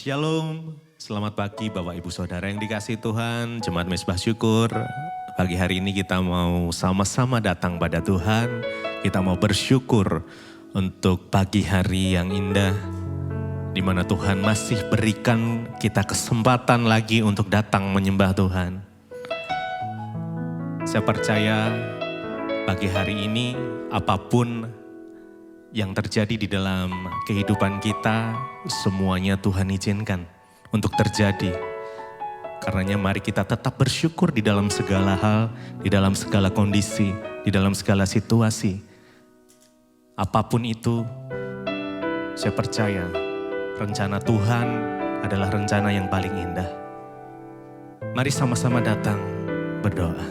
Shalom, selamat pagi Bapak Ibu Saudara yang dikasihi Tuhan, Jemaat Mezbah Syukur. Pagi hari ini kita mau sama-sama datang pada Tuhan, kita mau bersyukur untuk pagi hari yang indah, di mana Tuhan masih berikan kita kesempatan lagi untuk datang menyembah Tuhan. Saya percaya pagi hari ini apapun yang terjadi di dalam kehidupan kita, semuanya Tuhan izinkan untuk terjadi. Karenanya mari kita tetap bersyukur di dalam segala hal, di dalam segala kondisi, di dalam segala situasi. Apapun itu, saya percaya rencana Tuhan adalah rencana yang paling indah. Mari sama-sama datang berdoa.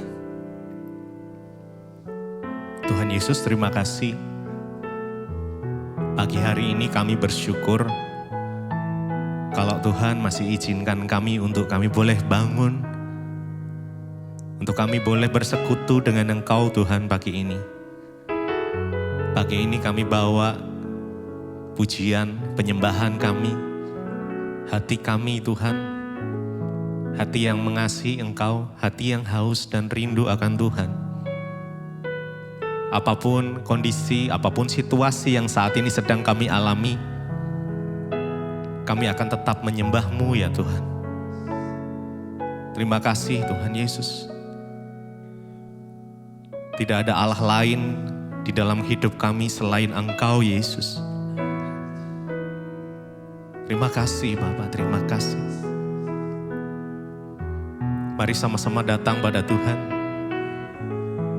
Tuhan Yesus, terima kasih. Pagi hari ini kami bersyukur kalau Tuhan masih izinkan kami untuk kami boleh bangun, untuk kami boleh bersekutu dengan Engkau Tuhan pagi ini. Pagi ini kami bawa pujian, penyembahan kami, hati kami Tuhan, hati yang mengasihi Engkau, hati yang haus dan rindu akan Tuhan. Apapun kondisi, apapun situasi yang saat ini sedang kami alami, kami akan tetap menyembah-Mu ya Tuhan. Terima kasih Tuhan Yesus. Tidak ada Allah lain di dalam hidup kami selain Engkau Yesus. Terima kasih Bapa, terima kasih. Mari sama-sama datang pada Tuhan,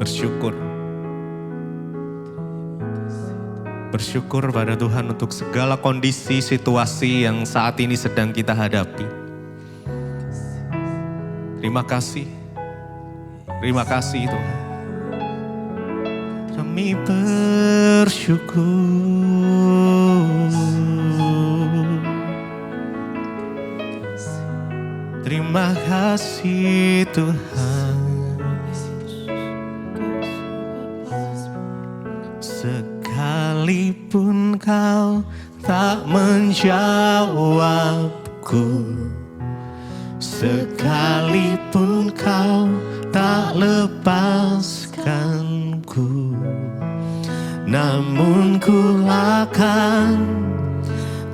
bersyukur. Bersyukur pada Tuhan untuk segala kondisi, situasi yang saat ini sedang kita hadapi. Terima kasih Tuhan. Kami bersyukur. Terima kasih Tuhan. Sekalipun kau tak menjawabku, sekalipun kau tak lepaskanku, namun ku akan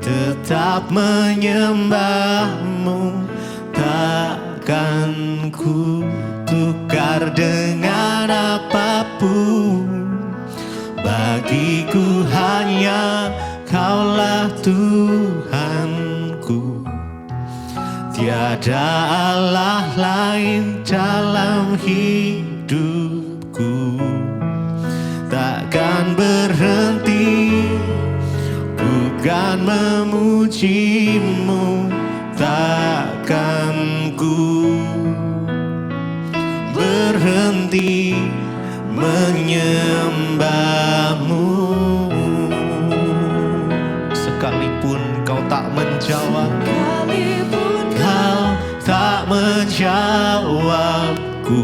tetap menyembah-Mu. Takkan ku tukar dengan apapun. Bagiku hanya Kaulah Tuhanku. Tiada Allah lain dalam hidupku. Takkan berhenti bukan memuji-Mu. Takkan ku berhenti menyembah-Mu. Sekalipun kau tak menjawab, kau tak menjawabku,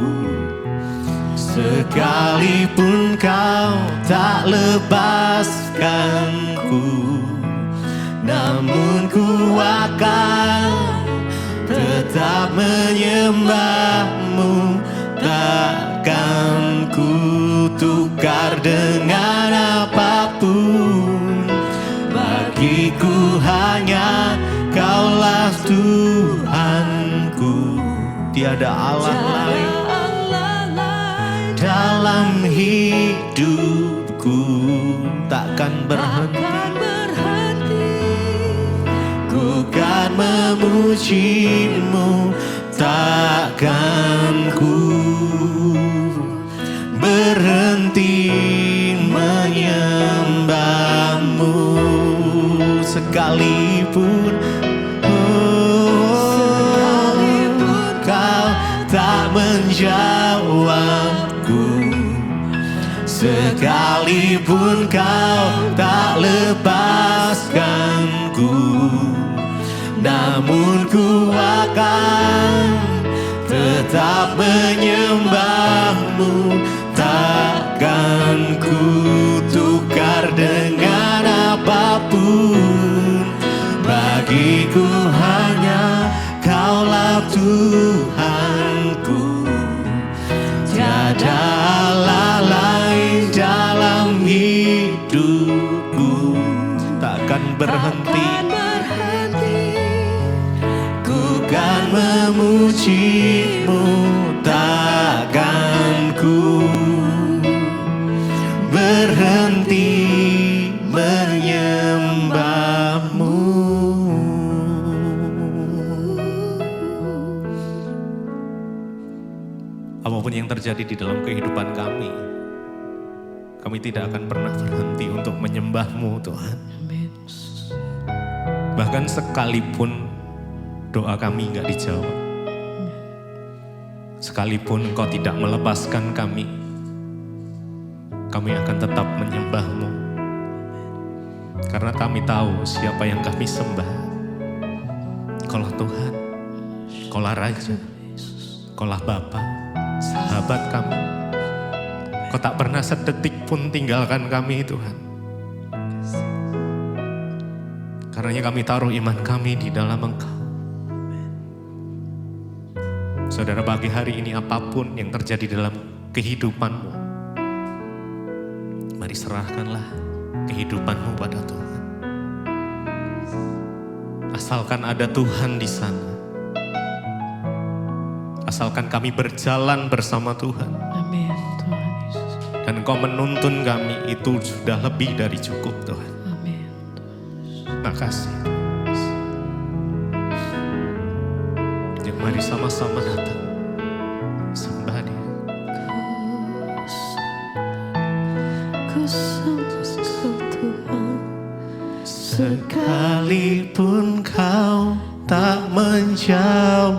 sekalipun kau tak lepaskanku, namun ku akan tetap menyembah-Mu. Takkan ku tukar dengan apapun. Bagiku hanya Kaulah Tuhanku. Tiada Allah lain dalam hidupku. Takkan berhenti ku kan memuji-Mu. Takkan ku berhenti menyembah-Mu. Sekalipun kau tak menjawabku, sekalipun kau tak lepaskanku, namun ku akan tetap menyembah-Mu. Takkan ku tukar dengan apapun. Bagiku memuji-Mu, takkan ku berhenti menyembah-Mu. Apapun yang terjadi di dalam kehidupan kami tidak akan pernah berhenti untuk menyembah-Mu, Tuhan. Bahkan sekalipun doa kami gak dijawab, sekalipun Engkau tidak melepaskan kami akan tetap menyembah-Mu. Karena kami tahu siapa yang kami sembah. Engkaulah Tuhan, Engkaulah Raja, Engkaulah Bapa, sahabat kami. Kau tak pernah sedetik pun tinggalkan kami, Tuhan. Karenanya kami taruh iman kami di dalam Engkau. Saudara, pagi hari ini apapun yang terjadi dalam kehidupanmu, mari serahkanlah kehidupanmu pada Tuhan. Asalkan ada Tuhan di sana, asalkan kami berjalan bersama Tuhan. Amin, Tuhan Yesus. Dan Engkau menuntun kami, itu sudah lebih dari cukup, Tuhan. Amin. Makasih. Yuk mari sama-sama datang, sembah Dia. Ku sembah Tuhan, sekalipun Kau tak menjawabku,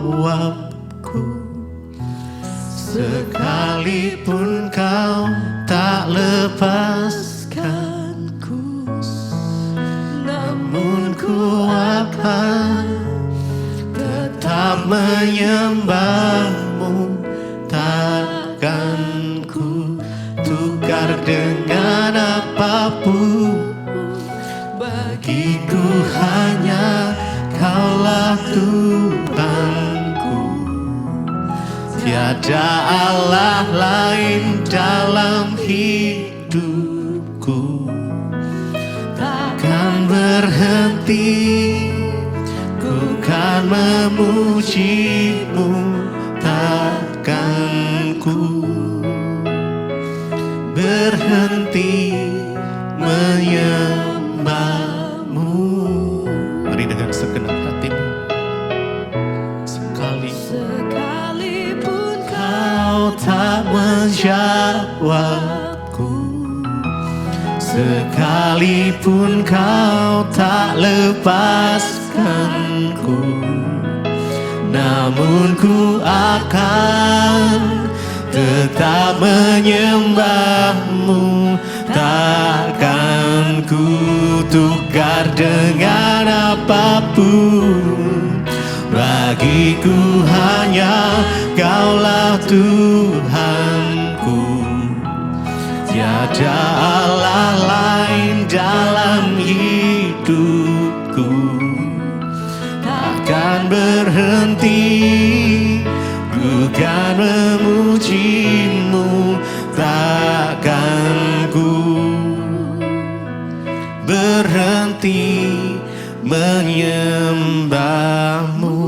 sekalipun Kau tak lepaskanku, namun ku akan tetap menyembah-Mu, takkan ku tukar dengan apapun. Bagiku hanya Kaulah Tuhanku, tiada Allah lain dalam hidupku. Takkan berhenti, ku kan memuji-Mu, takkan ku berhenti menyembah-Mu. Mari dengan segenap hatimu. Sekalipun Kau tak menjawabku, sekalipun Kau tak lepaskanku, namun ku akan tetap menyembah-Mu, takkan ku tukar dengan apapun. Bagiku hanya Kaulah Tuhanku, tiada Allah lain dalam hidupku. Takkan berhenti, ku kan memuji-Mu, takkan ku berhenti menyembah-Mu.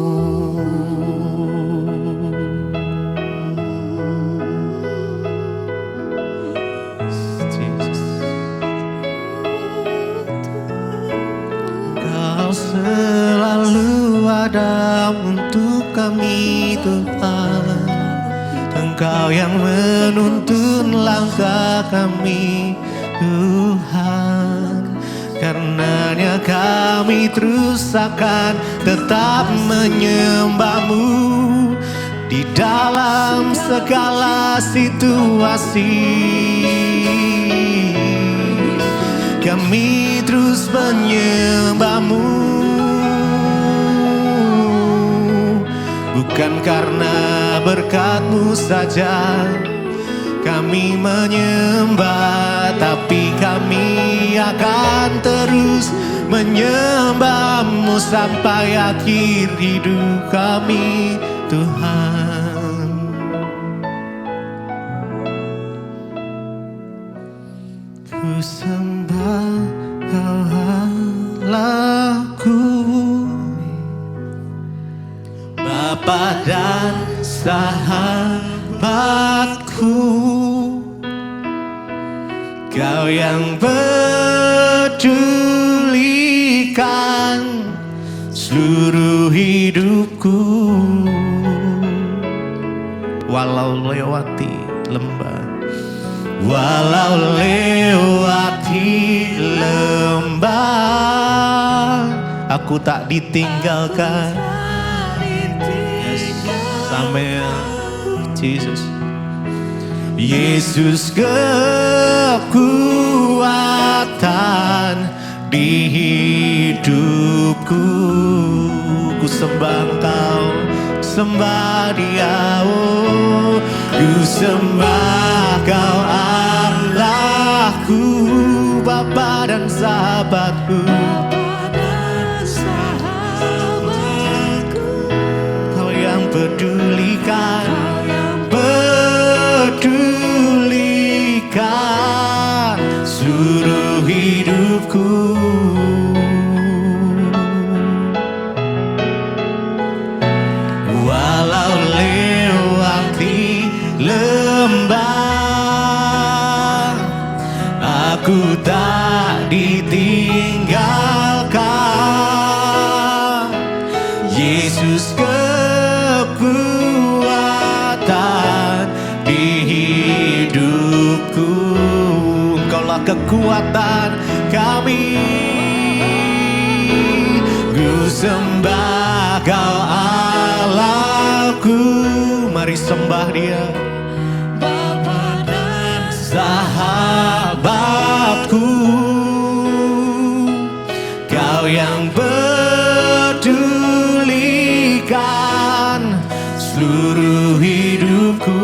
Kau selalu ada untuk kami, Tuhan. Engkau yang menuntun langkah kami, Tuhan. Karenanya kami terus akan tetap menyembah-Mu di dalam segala situasi. Kami terus menyembah-Mu, bukan karena berkat-Mu saja kami menyembah, tapi kami akan terus menyembah-Mu sampai akhir hidup kami, Tuhan. Ku sembah Kau Allahku, Bapa Bapa dan sahabatku, Kau yang pedulikan seluruh hidupku. Walau lewati lembah, walau lewati lembah, aku tak ditinggalkan. Yes. Sampai Yesus, Yesus kekuatan di hidupku. Ku sembah Engkau, sembah Dia, oh, ku sembah Kau Allahku, Bapa dan sahabatku. Kau yang pedulikan, pedulikan seluruh hidupku. Walau lewati lembah, aku tak ditinggalkan. Yesus kekuatan di hidupku. Engkaulah kekuatan kami. Ku sembah Kau Allahku. Mari sembah Dia. Bapa dan sahabatku, Kau yang pedulikan seluruh hidupku.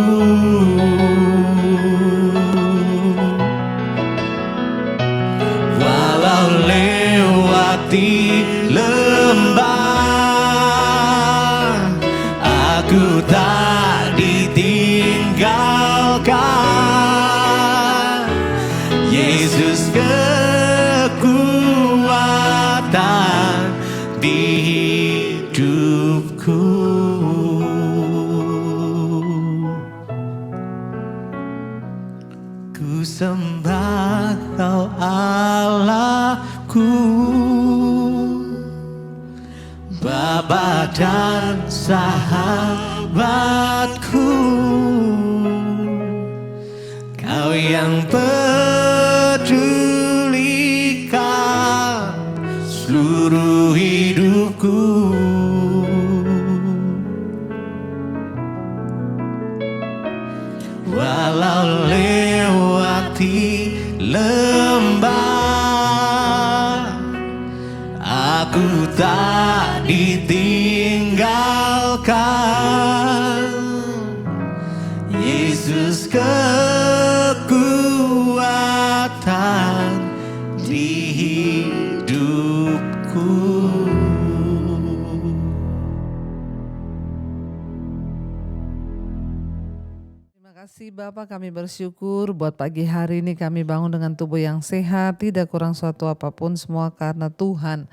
Walau lewati lembah, aku tak ditinggalkan. Yesus kekuatan di hidupku. Ku sembah Kau Allahku, Bapa dan sahabatku. Kau yang pedulikan seluruh hidupku. Walau lewati lembah, aku tak ditinggalkan. Yesus kekuatan di hidupku. Terima kasih Bapak, kami bersyukur buat pagi hari ini kami bangun dengan tubuh yang sehat, tidak kurang suatu apapun, semua karena Tuhan.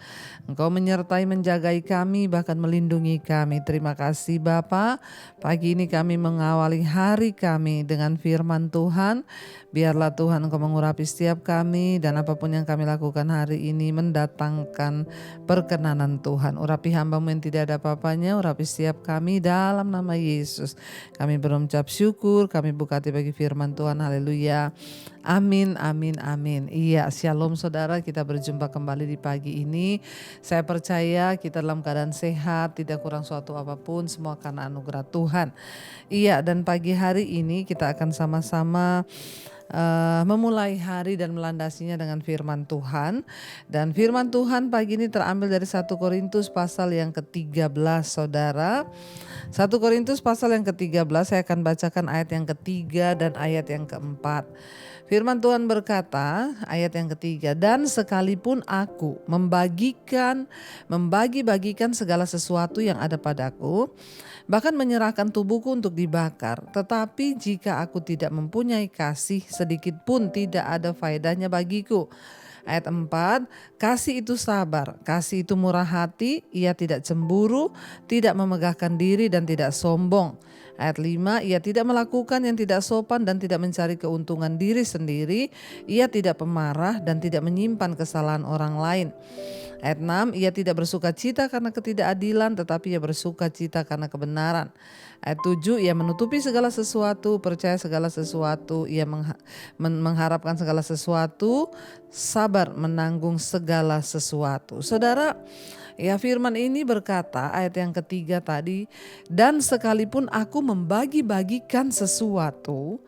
Engkau menyertai, menjagai kami, bahkan melindungi kami. Terima kasih Bapak, pagi ini kami mengawali hari kami dengan firman Tuhan. Biarlah Tuhan Engkau mengurapi setiap kami dan apapun yang kami lakukan hari ini mendatangkan perkenanan Tuhan. Urapi hamba-Mu yang tidak ada apa-apanya, urapi setiap kami dalam nama Yesus. Kami berucap syukur, kami buka hati bagi firman Tuhan. Haleluya. Amin, amin, amin. Iya, shalom saudara, kita berjumpa kembali di pagi ini. Saya percaya kita dalam keadaan sehat, tidak kurang suatu apapun, semua karena anugerah Tuhan. Iya, dan pagi hari ini kita akan sama-sama memulai hari dan melandasinya dengan firman Tuhan. Dan firman Tuhan pagi ini terambil dari 1 Korintus pasal yang ke-13 saudara. 1 Korintus pasal yang ke-13, saya akan bacakan ayat yang ketiga dan ayat yang keempat. Firman Tuhan berkata, ayat yang ketiga, dan sekalipun aku membagi-bagikan segala sesuatu yang ada padaku, bahkan menyerahkan tubuhku untuk dibakar, tetapi jika aku tidak mempunyai kasih, sedikit pun tidak ada faedahnya bagiku. Ayat 4, kasih itu sabar, kasih itu murah hati, ia tidak cemburu, tidak memegahkan diri dan tidak sombong. Ayat 5, ia tidak melakukan yang tidak sopan dan tidak mencari keuntungan diri sendiri, ia tidak pemarah dan tidak menyimpan kesalahan orang lain. Ayat 6, ia tidak bersuka cita karena ketidakadilan tetapi ia bersuka cita karena kebenaran. Ayat 7, ia menutupi segala sesuatu, percaya segala sesuatu, ia mengharapkan segala sesuatu, sabar menanggung segala sesuatu. Saudara, ya firman ini berkata ayat yang ketiga tadi, dan sekalipun aku membagi-bagikan sesuatu,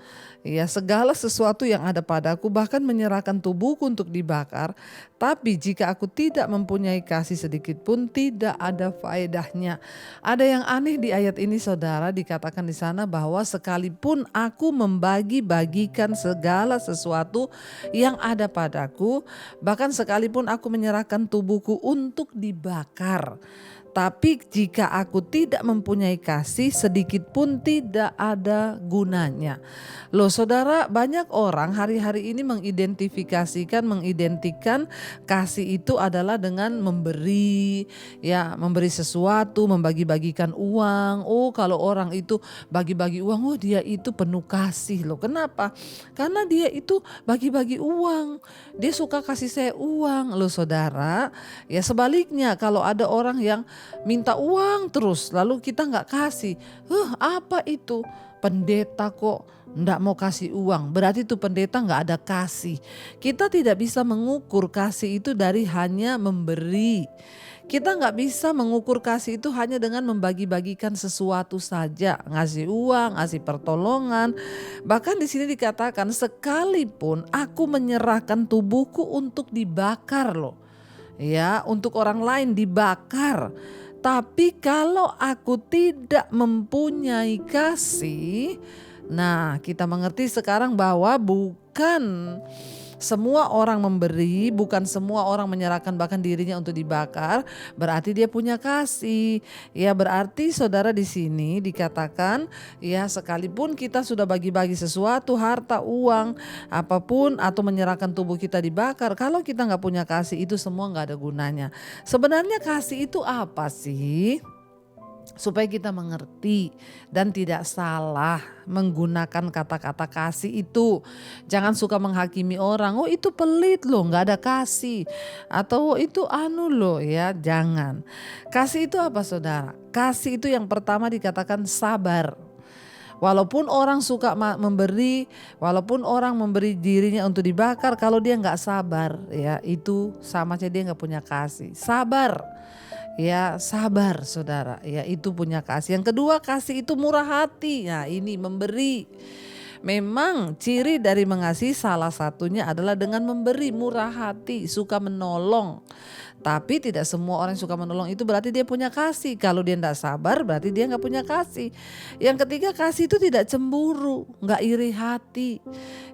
ya segala sesuatu yang ada padaku, bahkan menyerahkan tubuhku untuk dibakar, tapi jika aku tidak mempunyai kasih sedikit pun tidak ada faedahnya. Ada yang aneh di ayat ini saudara, dikatakan di sana bahwa sekalipun aku membagi-bagikan segala sesuatu yang ada padaku, bahkan sekalipun aku menyerahkan tubuhku untuk dibakar, tapi jika aku tidak mempunyai kasih sedikit pun tidak ada gunanya. Loh saudara, banyak orang hari-hari ini mengidentikan kasih itu adalah dengan memberi, ya memberi sesuatu, membagi-bagikan uang. Oh kalau orang itu bagi-bagi uang, oh dia itu penuh kasih loh. Kenapa? Karena dia itu bagi-bagi uang. Dia suka kasih saya uang loh saudara. Ya sebaliknya kalau ada orang yang minta uang terus lalu kita nggak kasih, apa itu? Pendeta kok nggak mau kasih uang, berarti itu pendeta nggak ada kasih. Kita tidak bisa mengukur kasih itu dari hanya memberi. Kita nggak bisa mengukur kasih itu hanya dengan membagi-bagikan sesuatu saja, ngasih uang, ngasih pertolongan. Bahkan di sini dikatakan sekalipun aku menyerahkan tubuhku untuk dibakar loh, ya untuk orang lain dibakar. Tapi kalau aku tidak mempunyai kasih, nah kita mengerti sekarang bahwa bukan semua orang memberi, bukan semua orang menyerahkan bahkan dirinya untuk dibakar, berarti dia punya kasih. Ya berarti saudara di sini dikatakan ya sekalipun kita sudah bagi-bagi sesuatu, harta, uang, apapun atau menyerahkan tubuh kita dibakar, kalau kita nggak punya kasih itu semua nggak ada gunanya. Sebenarnya kasih itu apa sih? Supaya kita mengerti dan tidak salah menggunakan kata-kata kasih itu. Jangan suka menghakimi orang, oh itu pelit loh gak ada kasih. Atau itu loh ya, jangan. Kasih itu apa saudara? Kasih itu yang pertama dikatakan sabar. Walaupun orang suka memberi, walaupun orang memberi dirinya untuk dibakar, kalau dia gak sabar ya itu sama saja dia gak punya kasih. Sabar. Ya sabar saudara, ya itu punya kasih. Yang kedua kasih itu murah hati, nah ini memberi. Memang ciri dari mengasihi salah satunya adalah dengan memberi, murah hati, suka menolong. Tapi tidak semua orang yang suka menolong itu berarti dia punya kasih. Kalau dia tidak sabar berarti dia gak punya kasih. Yang ketiga kasih itu tidak cemburu, gak iri hati.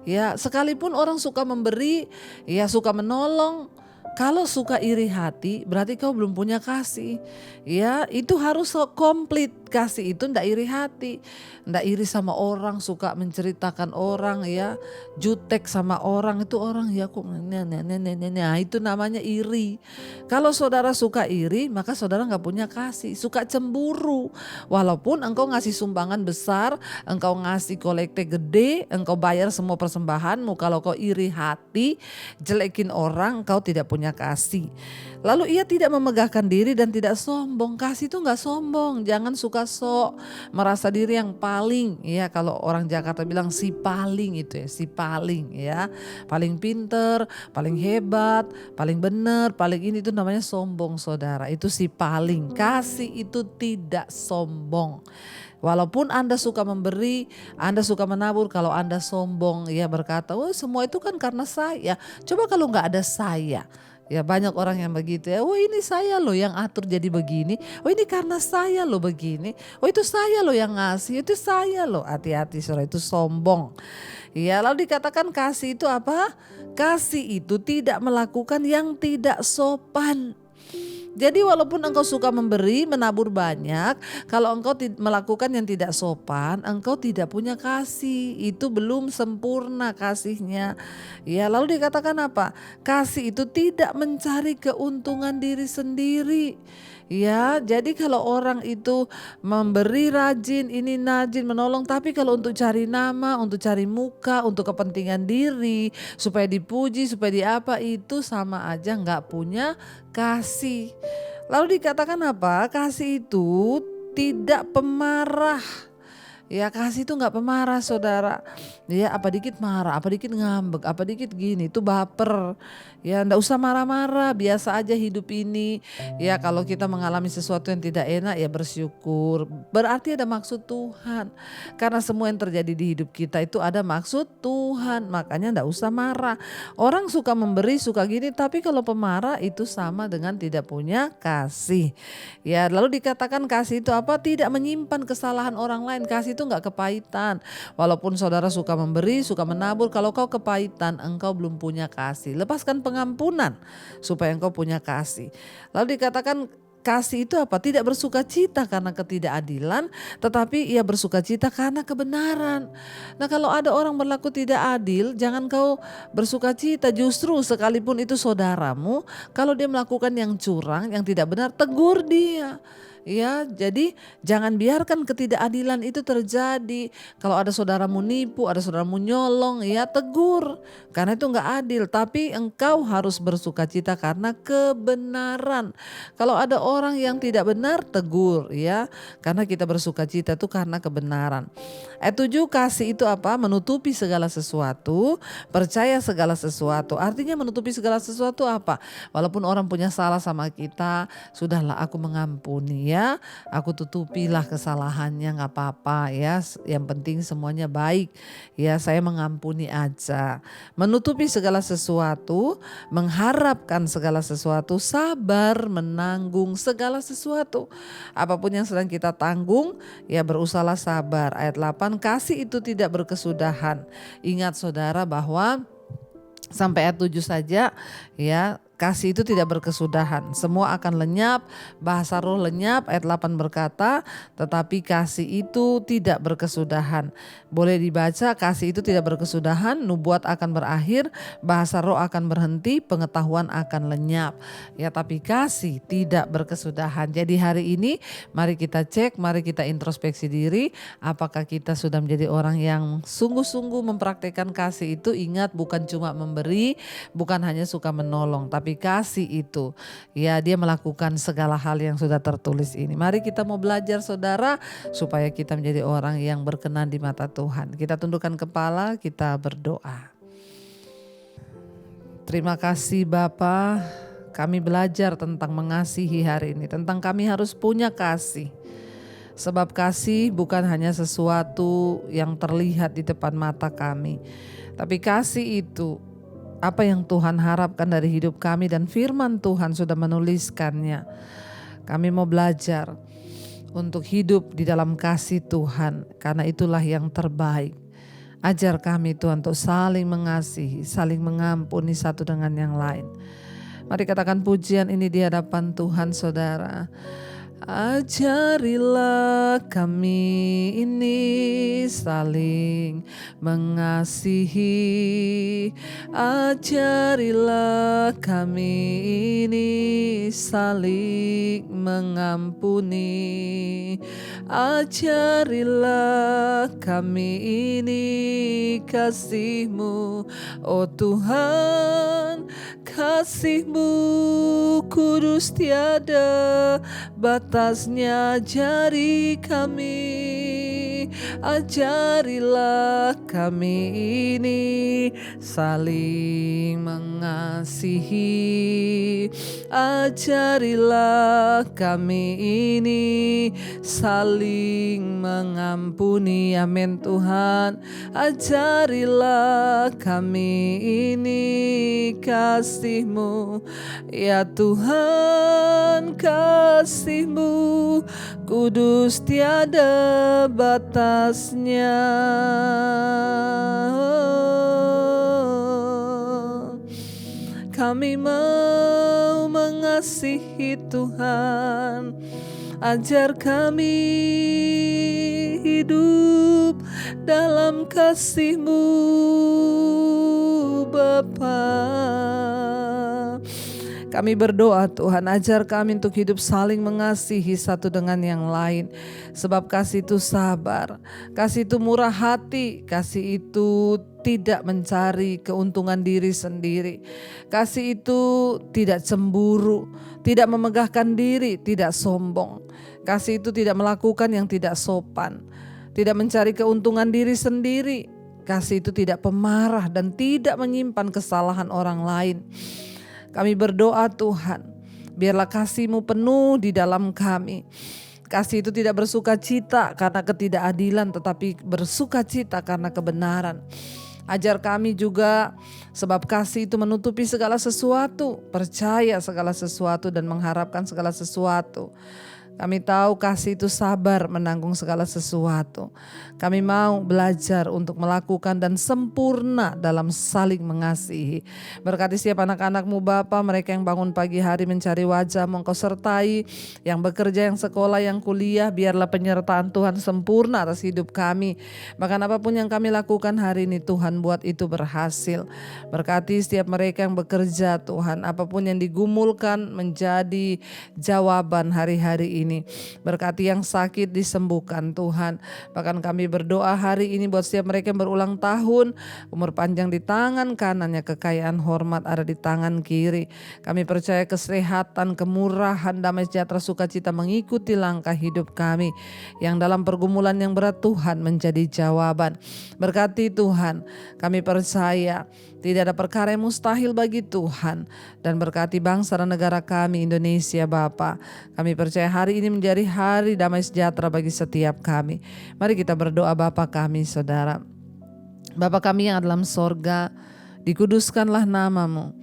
Ya sekalipun orang suka memberi, ya suka menolong, kalau suka iri hati berarti kau belum punya kasih. Ya itu harus komplit. Kasih itu ndak iri hati. Ndak iri sama orang, suka menceritakan orang ya. Jutek sama orang, itu orang ya kok nah itu namanya iri. Kalau saudara suka iri maka saudara gak punya kasih. Suka cemburu. Walaupun engkau ngasih sumbangan besar, engkau ngasih kolekte gede, engkau bayar semua persembahanmu, kalau kau iri hati, jelekin orang, engkau tidak punya kasih. Lalu ia tidak memegahkan diri dan tidak sombong. Kasih itu gak sombong. Jangan suka sok, merasa diri yang paling. Ya kalau orang Jakarta bilang si paling itu ya, si paling ya. Paling pinter, paling hebat, paling benar, paling ini itu namanya sombong saudara. Itu si paling. Kasih itu tidak sombong. Walaupun Anda suka memberi, Anda suka menabur, kalau Anda sombong ya berkata, oh semua itu kan karena saya. Coba kalau gak ada saya. Ya banyak orang yang begitu ya, oh ini saya loh yang atur jadi begini, oh ini karena saya loh begini, oh itu saya loh yang ngasih, itu saya loh. Hati-hati saudara, itu sombong. Ya lalu dikatakan kasih itu apa? Kasih itu tidak melakukan yang tidak sopan. Jadi walaupun engkau suka memberi, menabur banyak, kalau engkau melakukan yang tidak sopan, engkau tidak punya kasih. Itu belum sempurna kasihnya. Ya, lalu dikatakan apa? Kasih itu tidak mencari keuntungan diri sendiri. Ya, jadi kalau orang itu memberi rajin, ini rajin menolong, tapi kalau untuk cari nama, untuk cari muka, untuk kepentingan diri, supaya dipuji, supaya diapa, itu sama aja nggak punya kasih. Lalu dikatakan apa? Kasih itu tidak pemarah. Ya, kasih itu nggak pemarah, saudara. Ya, apa dikit marah, apa dikit ngambek, apa dikit gini, itu baper. Ya, ndak usah marah-marah, biasa aja hidup ini. Ya, kalau kita mengalami sesuatu yang tidak enak, ya bersyukur. Berarti ada maksud Tuhan. Karena semua yang terjadi di hidup kita itu ada maksud Tuhan. Makanya ndak usah marah. Orang suka memberi, suka gini, tapi kalau pemarah itu sama dengan tidak punya kasih. Ya, lalu dikatakan kasih itu apa? Tidak menyimpan kesalahan orang lain. Kasih itu nggak kepahitan. Walaupun saudara suka memberi, suka menabur, kalau kau kepahitan, engkau belum punya kasih. Lepaskan pengampunan supaya engkau punya kasih. Lalu dikatakan kasih itu apa? Tidak bersuka cita karena ketidakadilan, tetapi ia bersuka cita karena kebenaran. Nah, kalau ada orang berlaku tidak adil, jangan kau bersuka cita. Justru sekalipun itu saudaramu, kalau dia melakukan yang curang, yang tidak benar, tegur dia. Ya, jadi jangan biarkan ketidakadilan itu terjadi. Kalau ada saudaramu nipu, ada saudaramu nyolong, ya tegur. Karena itu nggak adil, tapi engkau harus bersuka cita karena kebenaran. Kalau ada orang yang tidak benar, tegur ya. Karena kita bersuka cita itu karena kebenaran. Ayat 7, kasih itu apa? Menutupi segala sesuatu, percaya segala sesuatu. Artinya menutupi segala sesuatu apa? Walaupun orang punya salah sama kita, sudahlah aku mengampuni ya. Aku tutupilah kesalahannya, nggak apa-apa ya. Yang penting semuanya baik ya, saya mengampuni aja. Menutupi segala sesuatu, mengharapkan segala sesuatu, sabar menanggung segala sesuatu. Apapun yang sedang kita tanggung, ya berusahalah sabar. Ayat 8, kasih itu tidak berkesudahan. Ingat saudara bahwa sampai ayat 7 saja ya, kasih itu tidak berkesudahan. Semua akan lenyap, bahasa roh lenyap. Ayat 8 berkata, tetapi kasih itu tidak berkesudahan. Boleh dibaca, kasih itu tidak berkesudahan, nubuat akan berakhir, bahasa roh akan berhenti, pengetahuan akan lenyap. Ya, tapi kasih tidak berkesudahan. Jadi hari ini mari kita cek, mari kita introspeksi diri. Apakah kita sudah menjadi orang yang sungguh-sungguh mempraktekkan kasih itu? Ingat, bukan cuma memberi, bukan hanya suka menolong, tapi kasih itu ya dia melakukan segala hal yang sudah tertulis ini. Mari kita mau belajar saudara, supaya kita menjadi orang yang berkenan di mata Tuhan. Kita tundukkan kepala, kita berdoa. Terima kasih Bapa, kami belajar tentang mengasihi hari ini, tentang kami harus punya kasih. Sebab kasih bukan hanya sesuatu yang terlihat di depan mata kami, tapi kasih itu apa yang Tuhan harapkan dari hidup kami, dan firman Tuhan sudah menuliskannya. Kami mau belajar untuk hidup di dalam kasih Tuhan, karena itulah yang terbaik. Ajar kami Tuhan untuk saling mengasihi, saling mengampuni satu dengan yang lain. Mari katakan pujian ini di hadapan Tuhan saudara. Ajarilah kami ini saling mengasihi. Ajarilah kami ini saling mengampuni. Ajarilah kami ini kasih-Mu, oh Tuhan. Kasih-Mu kudus tiada batasnya, ajari kami. Ajarilah kami ini saling mengasihi. Ajarilah kami ini saling mengampuni. Amin Tuhan. Ajarilah kami ini kasih-Mu, ya Tuhan. Kasih-Mu kudus tiada batasnya. Kami mau mengasihi Tuhan. Ajar kami hidup dalam kasih-Mu Bapa. Kami berdoa Tuhan, ajar kami untuk hidup saling mengasihi satu dengan yang lain. Sebab kasih itu sabar, kasih itu murah hati, kasih itu tidak mencari keuntungan diri sendiri. Kasih itu tidak cemburu, tidak memegahkan diri, tidak sombong. Kasih itu tidak melakukan yang tidak sopan, tidak mencari keuntungan diri sendiri. Kasih itu tidak pemarah dan tidak menyimpan kesalahan orang lain. Kami berdoa Tuhan, biarlah kasih-Mu penuh di dalam kami. Kasih itu tidak bersuka cita karena ketidakadilan, tetapi bersuka cita karena kebenaran. Ajar kami juga, sebab kasih itu menutupi segala sesuatu, percaya segala sesuatu dan mengharapkan segala sesuatu. Kami tahu kasih itu sabar menanggung segala sesuatu. Kami mau belajar untuk melakukan dan sempurna dalam saling mengasihi. Berkati setiap anak-anak-Mu Bapa, mereka yang bangun pagi hari mencari wajah-Mu, Engkau sertai. Yang bekerja, yang sekolah, yang kuliah, biarlah penyertaan Tuhan sempurna atas hidup kami. Bahkan apapun yang kami lakukan hari ini, Tuhan buat itu berhasil. Berkati setiap mereka yang bekerja Tuhan, apapun yang digumulkan menjadi jawaban hari-hari ini. Berkati yang sakit disembuhkan Tuhan. Bahkan kami berdoa hari ini buat setiap mereka yang berulang tahun, umur panjang di tangan kanannya, kekayaan hormat ada di tangan kiri. Kami percaya kesehatan, kemurahan, damai sejahtera, sukacita mengikuti langkah hidup kami. Yang dalam pergumulan yang berat Tuhan menjadi jawaban. Berkati Tuhan, kami percaya tidak ada perkara yang mustahil bagi Tuhan. Dan berkati bangsa dan negara kami Indonesia Bapa. Kami percaya hari ini menjadi hari damai sejahtera bagi setiap kami. Mari kita berdoa Bapa kami saudara. Bapa kami yang dalam sorga, dikuduskanlah nama-Mu.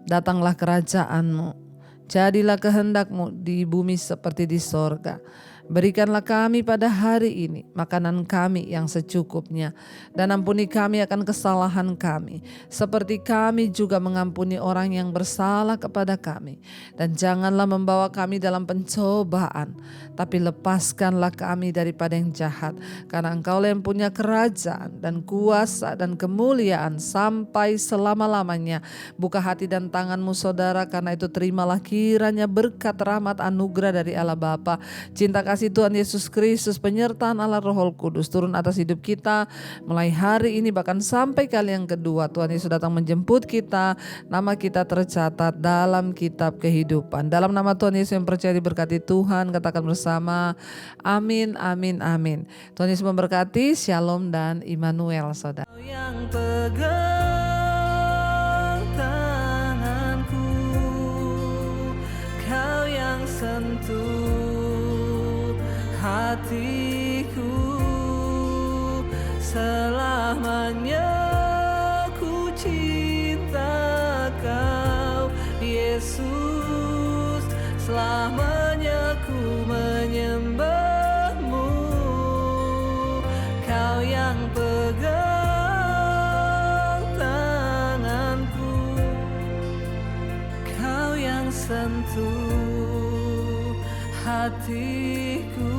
Datanglah kerajaan-Mu. Jadilah kehendak-Mu di bumi seperti di sorga. Berikanlah kami pada hari ini makanan kami yang secukupnya, dan ampuni kami akan kesalahan kami, seperti kami juga mengampuni orang yang bersalah kepada kami. Dan janganlah membawa kami dalam pencobaan, tapi lepaskanlah kami daripada yang jahat. Karena Engkau yang punya kerajaan dan kuasa dan kemuliaan sampai selama-lamanya. Buka hati dan tangan-Mu saudara, karena itu terimalah kiranya berkat rahmat anugerah dari Allah Bapa, cinta kasih Tuhan Yesus Kristus, penyertaan Allah Roh Kudus turun atas hidup kita mulai hari ini bahkan sampai kali yang kedua. Tuhan Yesus datang menjemput kita, nama kita tercatat dalam kitab kehidupan. Dalam nama Tuhan Yesus yang percaya diberkati Tuhan, katakan bersama amin, amin, amin. Tuhan Yesus memberkati. Shalom dan Immanuel saudara. Yang pegang tanganku, Kau yang sentuh hatiku, selamanya ku cinta Kau Yesus, selamanya ku menyembah-Mu. Kau yang pegang tanganku, Kau yang sentuh hatiku,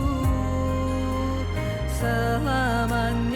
selamanya